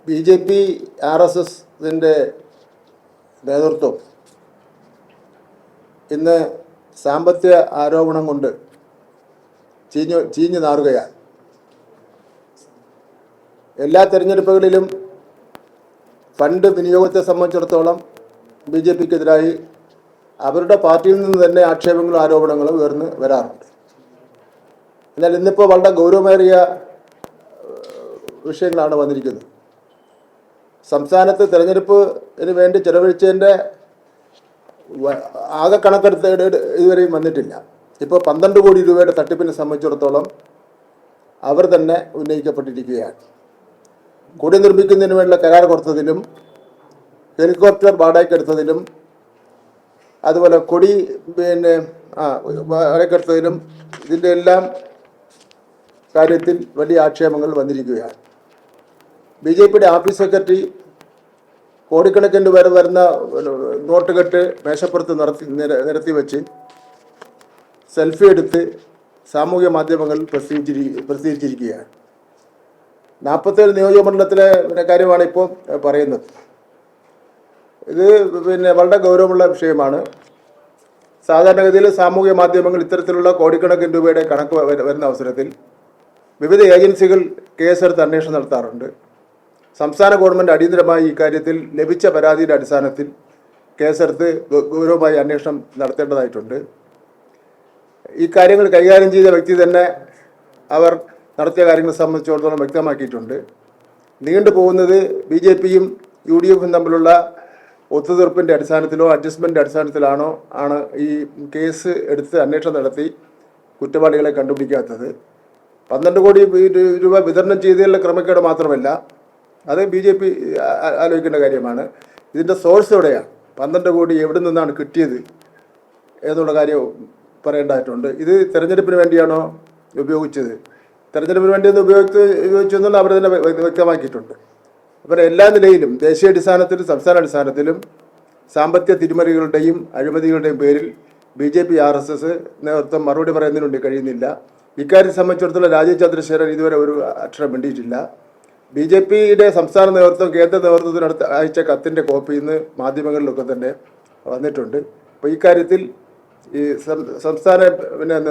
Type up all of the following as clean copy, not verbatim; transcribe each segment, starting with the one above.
BJP RSSന്റെ നേതൃത്വം ഇന്ന് സാമ്പത്തിക ആരോപണം കൊണ്ട് ചീഞ്ഞു നാറുകയാണ്. എല്ലാ തെരഞ്ഞെടുപ്പുകളിലും ഫണ്ട് വിനിയോഗത്തെ സംബന്ധിച്ചിടത്തോളം BJPക്കെതിരായി അവരുടെ പാർട്ടിയിൽ നിന്ന് തന്നെ ആക്ഷേപങ്ങളും ആരോപണങ്ങളും ഉയർന്നു വരാറുണ്ട്. എന്നാൽ ഇന്നിപ്പോൾ വളരെ ഗൗരവമേറിയ വിഷയങ്ങളാണ് വന്നിരിക്കുന്നത്. സംസ്ഥാനത്ത് തെരഞ്ഞെടുപ്പിന് വേണ്ടി ചെലവഴിച്ചതിൻ്റെ ആകെ കണക്കെടുത്ത് ഇതുവരെയും വന്നിട്ടില്ല. ഇപ്പോൾ 12 കോടി രൂപയുടെ തട്ടിപ്പിനെ സംബന്ധിച്ചിടത്തോളം അവർ തന്നെ ഉന്നയിക്കപ്പെട്ടിരിക്കുകയാണ്. കൊടി നിർമ്മിക്കുന്നതിന് വേണ്ടിയുള്ള കരാർ കൊടുത്തതിലും ഹെലികോപ്റ്റർ വാടകയ്ക്കെടുത്തതിലും അതുപോലെ കൊടി വാടകയ്ക്കെടുത്തതിലും ഇതിൻ്റെ എല്ലാം കാര്യത്തിൽ വലിയ ആക്ഷേപങ്ങൾ വന്നിരിക്കുകയാണ്. BJPയുടെ ആഫീസ് സെക്രട്ടറി കോടിക്കണക്കിന് വരെ വരുന്ന നോട്ട് കെട്ട് മേശപ്പുറത്ത് നിരത്തി വെച്ച് സെൽഫി എടുത്ത് സാമൂഹ്യ മാധ്യമങ്ങളിൽ പ്രസിദ്ധീകരിച്ചിരിക്കുകയാണ്. 47 നിയോജകമണ്ഡലത്തിലെ കാര്യമാണ് ഇപ്പോൾ പറയുന്നത്. ഇത് വളരെ ഗൗരവമുള്ള വിഷയമാണ്. സാധാരണഗതിയിൽ സാമൂഹ്യ മാധ്യമങ്ങൾ ഇത്തരത്തിലുള്ള കോടിക്കണക്കിന് രൂപയുടെ കണക്ക് വരുന്ന അവസരത്തിൽ വിവിധ ഏജൻസികൾ കേസെടുത്ത് അന്വേഷണം നടത്താറുണ്ട്. സംസ്ഥാന ഗവൺമെൻറ് അടിയന്തരമായി ഇക്കാര്യത്തിൽ ലഭിച്ച പരാതിയുടെ അടിസ്ഥാനത്തിൽ കേസെടുത്ത് ഗൗരവമായി അന്വേഷണം നടത്തേണ്ടതായിട്ടുണ്ട്. ഈ കാര്യങ്ങൾ കൈകാര്യം ചെയ്ത വ്യക്തി തന്നെ അവർ നടത്തിയ കാര്യങ്ങളെ സംബന്ധിച്ചിടത്തോളം വ്യക്തമാക്കിയിട്ടുണ്ട്. നീണ്ടുപോകുന്നത് BJPയും UDFും തമ്മിലുള്ള ഒത്തുതീർപ്പിൻ്റെ അടിസ്ഥാനത്തിലോ അഡ്ജസ്റ്റ്മെൻ്റ് അടിസ്ഥാനത്തിലാണോ ആണ് ഈ കേസ് എടുത്ത് അന്വേഷണം നടത്തി കുറ്റവാളികളെ കണ്ടുപിടിക്കാത്തത്. 12 കോടി രൂപ വിതരണം ചെയ്തതിലുള്ള ക്രമക്കേട് മാത്രമല്ല, അത് BJP ആലോചിക്കേണ്ട കാര്യമാണ്. ഇതിൻ്റെ സോഴ്സ് എവിടെയാണ്, 12 കോടി എവിടെ നിന്നാണ് കിട്ടിയത് എന്നുള്ള കാര്യം പറയേണ്ടതായിട്ടുണ്ട്. ഇത് തെരഞ്ഞെടുപ്പിന് വേണ്ടിയാണോ ഉപയോഗിച്ചത്, തെരഞ്ഞെടുപ്പിന് വേണ്ടി ഉപയോഗിച്ചെന്നുള്ള അവർ തന്നെ വ്യക്തമാക്കിയിട്ടുണ്ട്. അപ്പോൾ എല്ലാ നിലയിലും ദേശീയ അടിസ്ഥാനത്തിലും സംസ്ഥാന അടിസ്ഥാനത്തിലും സാമ്പത്തിക തിരിമറികളുടെയും അഴിമതികളുടെയും പേരിൽ BJP RSS നേതൃത്വം മറുപടി പറയുന്നതിന് വേണ്ടി കഴിയുന്നില്ല. ഇക്കാര്യം സംബന്ധിച്ചിടത്തോളം രാജീവ് ചന്ദ്രശേഖരൻ ഇതുവരെ ഒരു അക്ഷരം വേണ്ടിയിട്ടില്ല. BJPയുടെ സംസ്ഥാന നേതൃത്വം കേന്ദ്ര നേതൃത്വത്തിനടുത്ത് അയച്ച കത്തിൻ്റെ കോപ്പി ഇന്ന് മാധ്യമങ്ങളിലൊക്കെ തന്നെ വന്നിട്ടുണ്ട്. അപ്പോൾ ഈ കാര്യത്തിൽ ഈ സംസ്ഥാന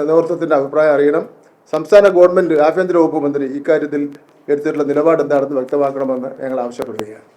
നേതൃത്വത്തിൻ്റെ അഭിപ്രായം അറിയണം. സംസ്ഥാന ഗവൺമെൻറ് ആഭ്യന്തര വകുപ്പ് മന്ത്രി ഇക്കാര്യത്തിൽ എടുത്തിട്ടുള്ള നിലപാട് എന്താണെന്ന് വ്യക്തമാക്കണമെന്ന് ഞങ്ങൾ ആവശ്യപ്പെടുകയാണ്.